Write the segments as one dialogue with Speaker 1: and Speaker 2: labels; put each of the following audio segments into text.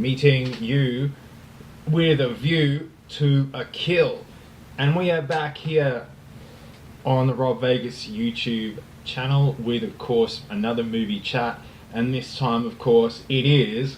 Speaker 1: meeting you with a view to a kill. And we are back here on the Rob Vegas YouTube channel with, of course, another movie chat. And this time, of course, it is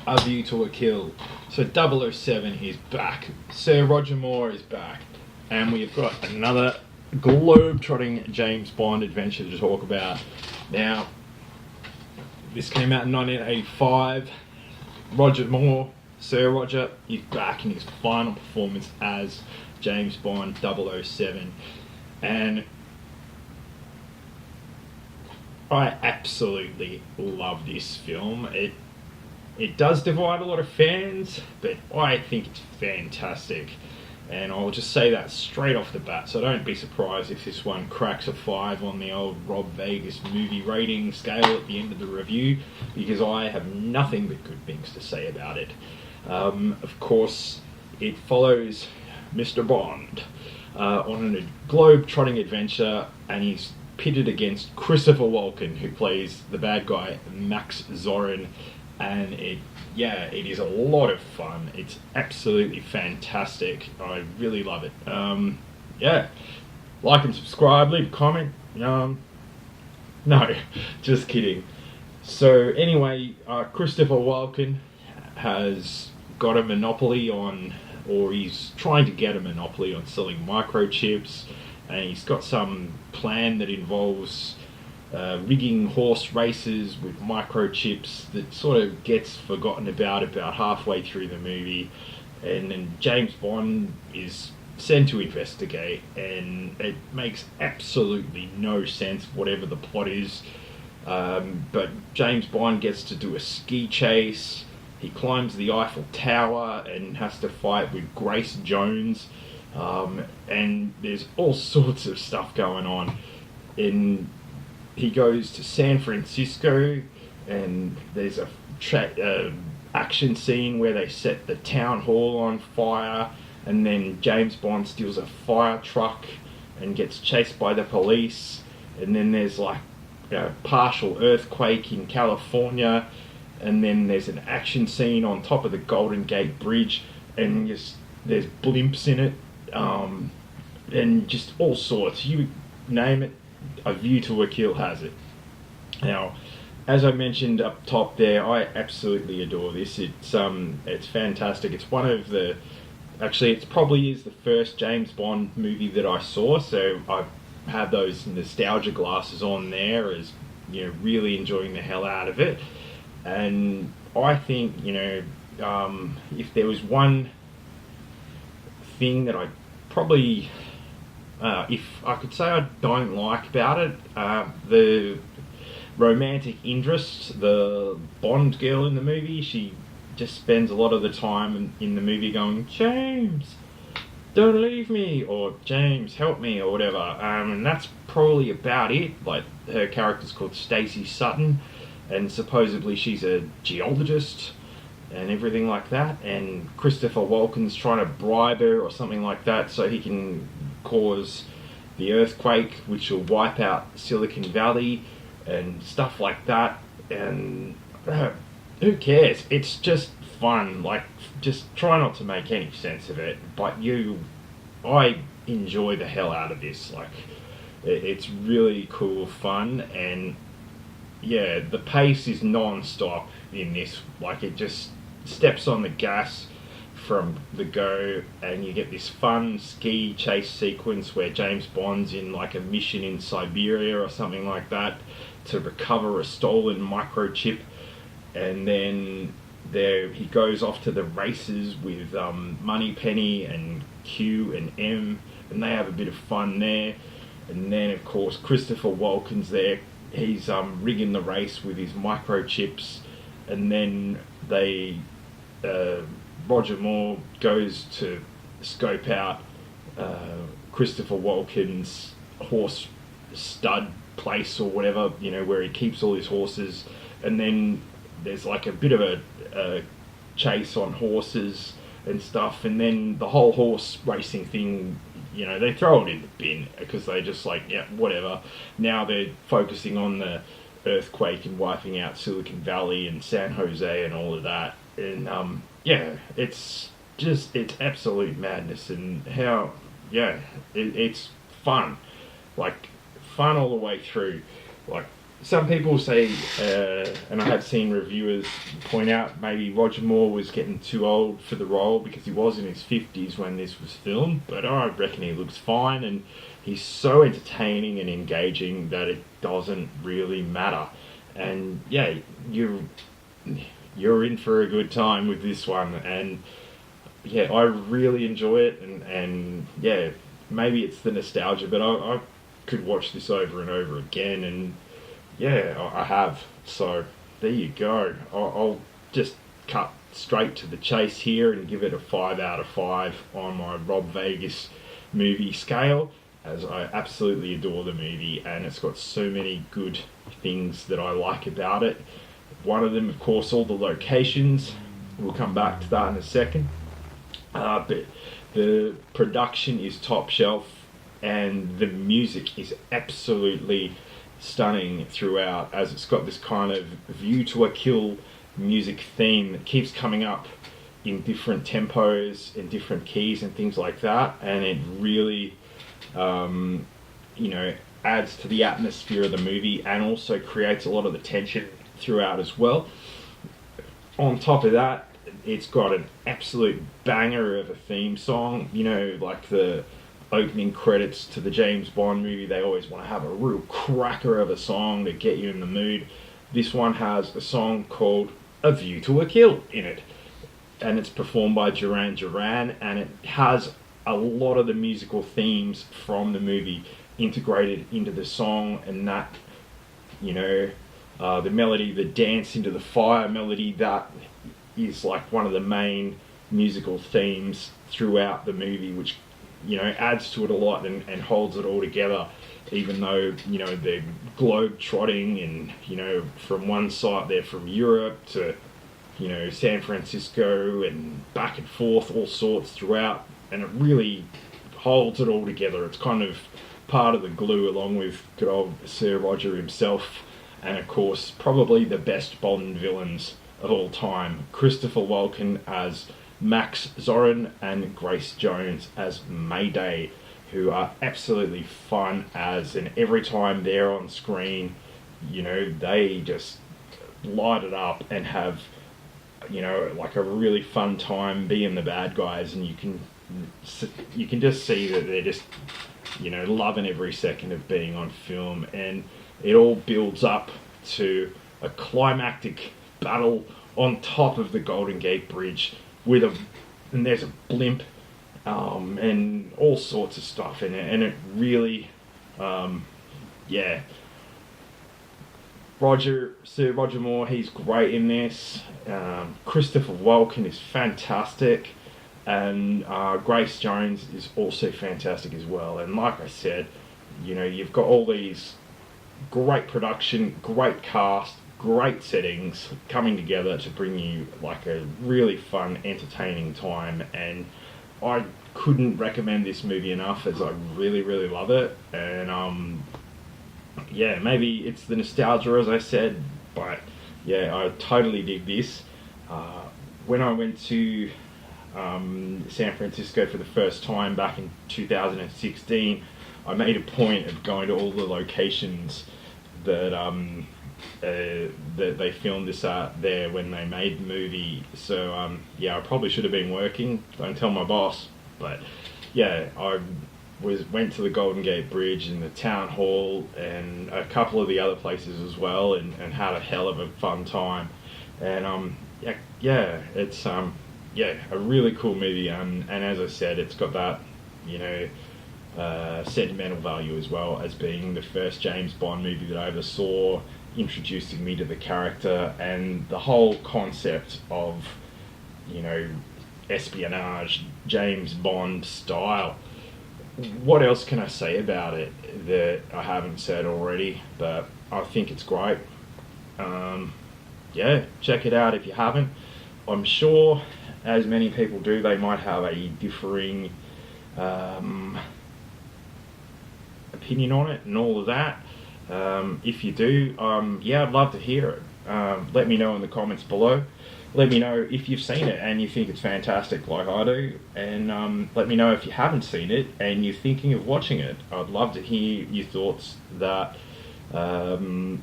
Speaker 1: A View to a Kill. So 007 is back. Sir Roger Moore is back. And we've got another globe-trotting James Bond adventure to talk about. Now, this came out in 1985. Roger Moore, Sir Roger, is back in his final performance as James Bond 007. And I absolutely love this film. It does divide a lot of fans, but I think it's fantastic. And I'll just say that straight off the bat, so don't be surprised if this one cracks a 5 on the old Rob Vegas movie rating scale at the end of the review, because I have nothing but good things to say about it. Of course, it follows Mr. Bond on a globe-trotting adventure, and he's pitted against Christopher Walken, who plays the bad guy Max Zorin, and it is a lot of fun. It's absolutely fantastic. I really love it. Like and subscribe, leave a comment. No, just kidding. So anyway, Christopher Walken has got a monopoly on, or he's trying to get a monopoly on selling microchips, and he's got some plan that involves rigging horse races with microchips that sort of gets forgotten about halfway through the movie, and then James Bond is sent to investigate, and it makes absolutely no sense whatever the plot is, but James Bond gets to do a ski chase. He climbs the Eiffel Tower and has to fight with Grace Jones, and there's all sorts of stuff going on. He goes to San Francisco, and there's a action scene where they set the town hall on fire, and then James Bond steals a fire truck and gets chased by the police, and then there's like a partial earthquake in California, and then there's an action scene on top of the Golden Gate Bridge, and there's blimps in it, and just all sorts. You name it, A View to a Kill has it. Now, as I mentioned up top there, I absolutely adore this. It's fantastic. It's one of the... Actually, it probably is the first James Bond movie that I saw, so I've had those nostalgia glasses on there, as really enjoying the hell out of it. And I think, if there was one thing that I probably... if I could say I don't like about it, the romantic interest, the Bond girl in the movie, she just spends a lot of the time in the movie going, "James, don't leave me," or "James, help me," or whatever. And that's probably about it. Like, her character's called Stacey Sutton, and supposedly she's a geologist and everything like that, and Christopher Walken's trying to bribe her or something like that so he can cause the earthquake which will wipe out Silicon Valley and stuff like that. And who cares? It's just fun. Like, just try not to make any sense of it, but I enjoy the hell out of this. Like, it's really cool fun, and the pace is non-stop in this. Like, it just steps on the gas from the go, and you get this fun ski chase sequence where James Bond's in like a mission in Siberia or something like that to recover a stolen microchip, and then he goes off to the races with Moneypenny and Q and M, and they have a bit of fun there. And then of course Christopher Walken's there. He's rigging the race with his microchips, and then Roger Moore goes to scope out Christopher Walken's horse stud place or whatever, where he keeps all his horses, and then there's like a bit of a chase on horses and stuff, and then the whole horse racing thing, they throw it in the bin because they just like, yeah, whatever. Now they're focusing on the earthquake and wiping out Silicon Valley and San Jose and all of that, And yeah, it's absolute madness, and how it's fun, like fun all the way through. Like some people say, and I have seen reviewers point out maybe Roger Moore was getting too old for the role because he was in his 50s when this was filmed, but I reckon he looks fine, and he's so entertaining and engaging that it doesn't really matter. And yeah, you're in for a good time with this one, and yeah, I really enjoy it, and yeah, maybe it's the nostalgia, but I could watch this over and over again, and yeah, I have. So there you go. I'll just cut straight to the chase here and give it a 5 out of 5 on my Rob Vegas movie scale, as I absolutely adore the movie, and it's got so many good things that I like about it. One of them, of course, all the locations. We'll come back to that in a second. But the production is top shelf, and the music is absolutely stunning throughout, as it's got this kind of View to a Kill music theme that keeps coming up in different tempos and different keys and things like that, and it really adds to the atmosphere of the movie and also creates a lot of the tension throughout as well. On top of that, it's got an absolute banger of a theme song, like the opening credits to the James Bond movie. They always want to have a real cracker of a song to get you in the mood. This one has a song called A View to a Kill in it, and it's performed by Duran Duran, and it has a lot of the musical themes from the movie integrated into the song, and that, the melody, the Dance into the Fire melody, that is like one of the main musical themes throughout the movie, which adds to it a lot and holds it all together, even though they're globe trotting, and from one site they're from Europe to San Francisco and back and forth, all sorts throughout, and it really holds it all together. It's kind of part of the glue, along with good old Sir Roger himself, and of course probably the best Bond villains of all time, Christopher Walken as Max Zorin and Grace Jones as Mayday, who are absolutely fun as, and every time they're on screen, they just light it up and have, like a really fun time being the bad guys, and you can just see that they're just, loving every second of being on film, and it all builds up to a climactic battle on top of the Golden Gate Bridge and there's a blimp, and all sorts of stuff in it, and it really, Sir Roger Moore, he's great in this. Christopher Walken is fantastic, and Grace Jones is also fantastic as well. And like I said, you've got all these great production, great cast, great settings coming together to bring you like a really fun, entertaining time, and I couldn't recommend this movie enough, as I really, really love it. And maybe it's the nostalgia, as I said, but yeah, I totally dig this. When I went to San Francisco for the first time back in 2016, I made a point of going to all the locations that that they filmed this at there when they made the movie. So I probably should have been working. Don't tell my boss. But yeah, I went to the Golden Gate Bridge and the Town Hall and a couple of the other places as well, and had a hell of a fun time. And it's a really cool movie. And as I said, it's got that sentimental value as well, as being the first James Bond movie that I ever saw, introducing me to the character and the whole concept of espionage, James Bond style. What else can I say about it that I haven't said already? But I think it's great. Check it out if you haven't. I'm sure, as many people do, they might have a differing opinion on it and all of that. If you do, I'd love to hear it. Let me know in the comments below. let me know if you've seen it and you think it's fantastic like I do, and let me know if you haven't seen it and you're thinking of watching it. I'd love to hear your thoughts that, on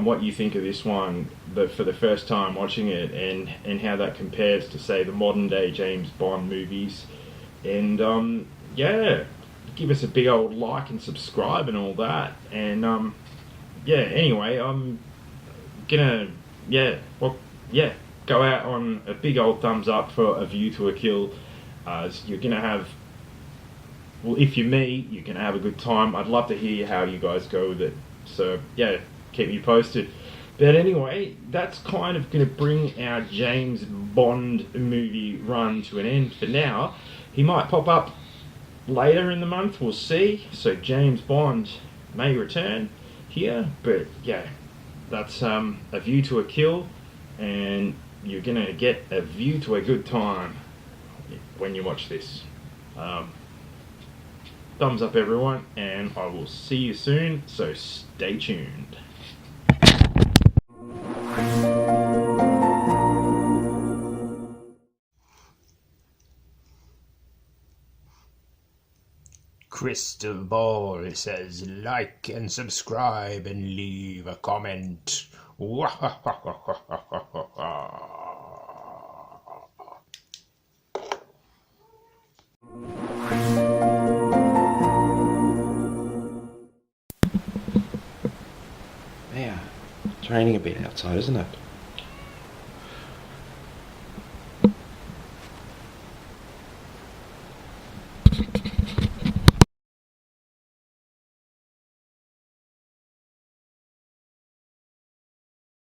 Speaker 1: what you think of this one for the first time watching it, and how that compares to, say, the modern day James Bond movies. And give us a big old like and subscribe and all that. And anyway, I'm gonna go out on a big old thumbs up for A View to a Kill. You're gonna have, well, if you're me, you're gonna have a good time. I'd love to hear how you guys go with it. So keep me posted. But anyway, that's kind of going to bring our James Bond movie run to an end for now. He might pop up later in the month, we'll see. So James Bond may return here, but that's A View to a Kill, and you're going to get a view to a good time when you watch this. Thumbs up, everyone, and I will see you soon, so stay tuned.
Speaker 2: Crystal Ball says like and subscribe and leave a comment.
Speaker 3: Yeah, it's raining a bit outside, isn't it?